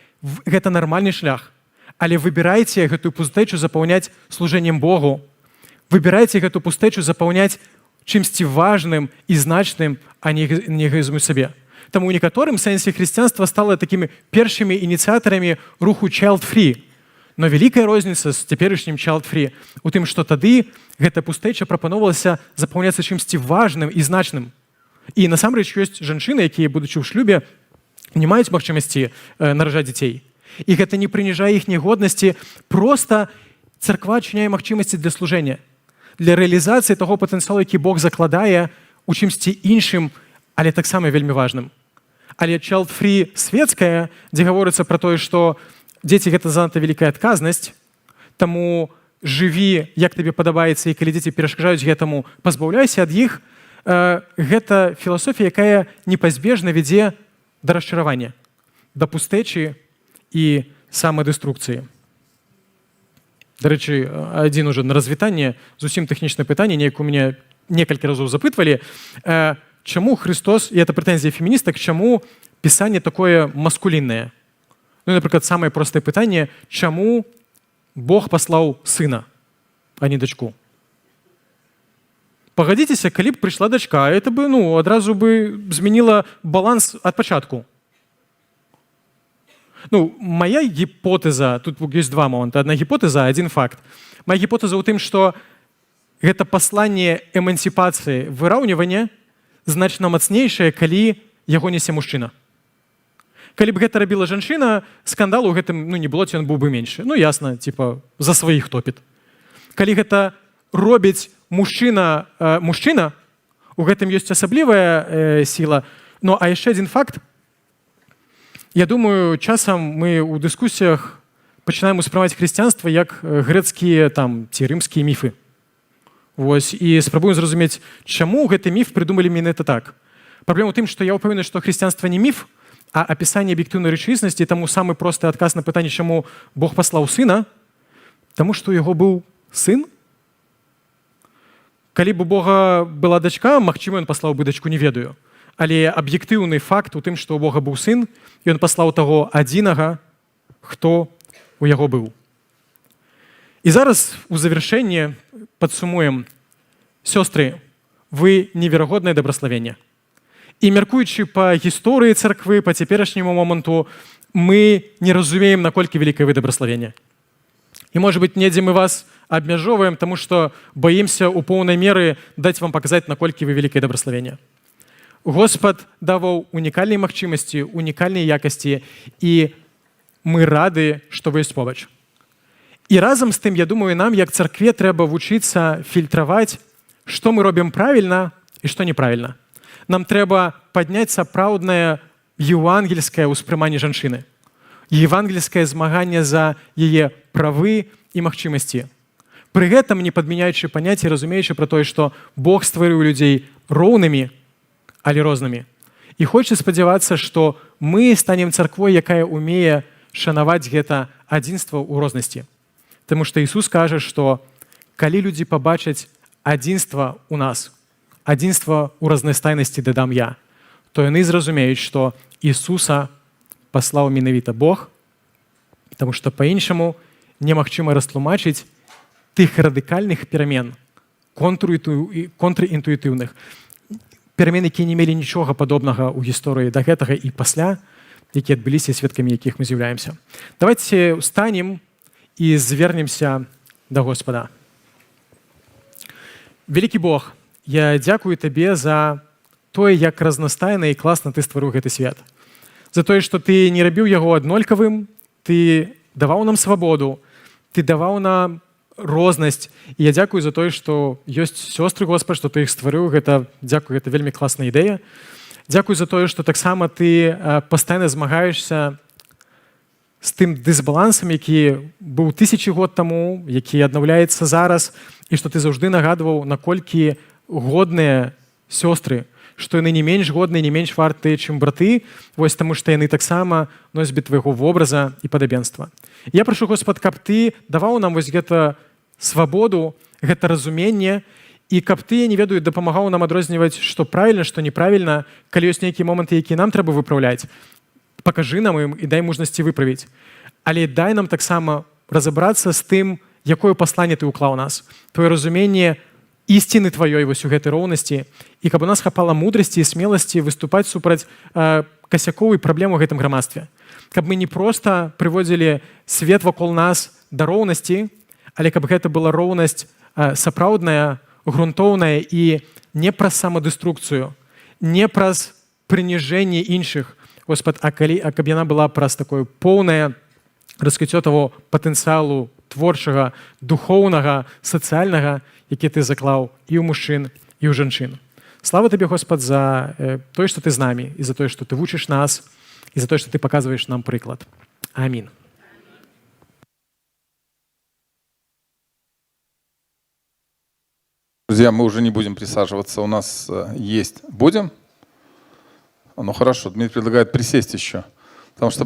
гэта нармальны шлях. Але выбірайце гэтую пустэчу запаўняць служэннем Богу. Выбірайце гэту пустэчу запаўняць чымсьці важным і значным, а не эгоізму сабе. Таму ў некаторым сэнсе хрысціянства стала такімі першымі ініцыятарамі руху child-free. Но вялікая розніца з цяперашнім child-free у тым, што тады гэта пустэча прапаноўвалася запаўняцца чымсьці важным і значным. І насамрэч ёсць жанчыны, якія, будучы ў шлюбе, не маюць магчымасці нараджаць дзяцей. І гэта не прыніжае іхняй годнасці, проста царква адчыняе магчымасці для служэння, для рэалізацыі таго патэнцыялу, які Бог закладае у чымсьці іншым, але таксама вельмі важным. Але child-free светская, дзе гаворыцца пра тое, што дзеці гэта занадта вялікая адказнасць, таму жыві, як табе падабаецца, і калі дзеці перашкаджаюць гэтаму, пазбаўляйся ад іх, гэта філасофія, якая непазбежна вядзе да расчаравання, да пустэчы і самадэструкцыі. Дарэчы, адзін уже на развітанне, зусім тэхнічнае пытанне, неяк у мяне некалькі разоў запытвалі, чаму Христос, і это прэтэнзія феміністак, чаму пісанне такое маскуліннае? Напрыклад, самае простае пытанне, чаму Бог паслаў сына, а не дачку? Пагадзіцеся, калі б прыйшла дачка, это бы, адразу бы змяніла баланс ад пачатку. Моя гіпотэза, тут ёсць два моманты. Адна гіпотэза, адзін факт. Моя гіпотэза ў тым, што гэта пасланне эмансіпацыі, выраўнівання значна мацнейшае, калі яго нясе мужчына. Калі б гэта рабіла жанчына, скандалу ў гэтым не было, ці ён быў бы меншы. Ясна, за сваіх топіт. Калі гэта робіць мужчына, у гэтым ёсць асаблівая сіла. Ну, а яшчэ адзін факт. Я думаю, часам мы ў дыскусіях пачынаем успрымаць хрысціянства як грэцкія там ці рымскія міфы. Вось, і спрабуем зразумець, чаму гэты міф прыдумалі менавіта так. Праблема ў тым, што я ўпэўнены, што хрысціянства не міф, а апісанне аб'ектыўнай рэчаіснасці, таму самы просты адказ на пытанне, чаму Бог паслаў сына, таму што ў яго быў сын. Калі б у Бога была дачка, магчыма, ён паслаў бы дачку, не ведаю. Але аб'ектыўны факт у тым, што ў Бога быў сын, ён паслаў таго адзінага, хто у яго быў. І зараз у завяршэнне падсумуем. Сёстры, вы неверагоднае дабраславенне. І мяркуючы па гісторыі царквы, па цяперашняму моманту, мы не разумеем, наколькі вялікае вы дабраславенне. І, можа быць, недзе мы вас абмяжоўваем, таму што баімся ў поўнай меры даць вам паказаць, наколькі вы вялікае дабраславенне. Господ даваў унікальныя магчымасці, унікальныя якасці, і мы рады, што вы ёсць побач. І разам з тым, я думаю, нам, як царкве, трэба вучыцца фільтраваць, што мы робім правільна і што неправільна. Нам трэба падняць сапраўднае евангельскае ўспрыманне жанчыны, евангельскае змаганне за яе правы і магчымасці. Пры гэтым не падмяняючы паняцці, разумеючы пра тое, што Бог стварыў людзей роўнымі, але рознымі. І хоча спадзявацца, што мы станем царквой, якая ўмее шанаваць гэта адзінства ў рознасці. Таму што Ісус кажа, што калі людзі пабачаць адзінства ў нас, адзінства ў разнастайнасці дадам я, то яны зразумеюць, што Ісуса паслаў менавіта Бог, таму што па-іншаму немагчыма растлумачыць тых радыкальных перамен, контрінтуітыўных, перамен, якія не мелі нічога падобнага ў гісторыі да гэтага і пасля, якія адбыліся, сведкамі якіх мы з'яўляемся. Давайте устанем і звернемся да Господа. Вялікі Бог, я дзякую Табе за тое, як разнастайна і класна Ты стварыў гэты свет. За тое, што Ты не рабіў яго аднолькавым, Ты даваў нам свабоду, Ты даваў нам рознасць. І я дзякую за тое, што ёсць сёстры, Господ, што Ты іх стварыў. Дзякую, гэта вельмі класная ідэя. Дзякую за тое, што таксама Ты пастаянна змагаешся з тым дысбалансам, які быў 1000 год таму, які аднаўляецца зараз, і што Ты заўжды нагадваў, наколькі годныя сёстры, што яны не менш годныя, не менш вартыя, чым браты, вось таму што яны таксама носьбіт Твайго вобраза і падабенства. Я прашу, Господ, каб Ты даваў нам вось гэта свабоду, гэта разуменне, і каб Ты, я не ведаю, дапамагаў нам адрозніваць, што правільна, што неправільна, калі ёсць нейкія моманты, якія нам трэба выпраўляць, пакажы нам ім і дай мужнасці выправіць. Але дай нам таксама разабрацца з тым, якое пасланне Ты ўклаў нас, твоё разуменне ісціны Тваёй вось у гэтай роўнасці, і каб у нас хапала мудрасці і смеласці выступаць супраць касякоў і праблем у гэтым грамадстве. Каб мы не проста прыводзілі свет вакол нас да роўнасці, але каб гэта была роўнасць сапраўдная, грунтоўная і не праз самадыструкцыю, не праз прыніжэнне іншых, Господ, а каб яна была праз такое поўнае раскрыццё таго патэнцыялу творчага, духоўнага, сацыяльнага, які Ты заклаў і ў мужчын, і ў жанчын. Слава Табе, Господ, за тое, што Ты з намі, і за тое, што Ты вучыш нас, і за тое, што Ты паказваеш нам прыклад. Амінь. Друзья, мы уже не будем присаживаться. У нас есть... Будем? Ну хорошо, Дмитрий предлагает присесть еще. Потому что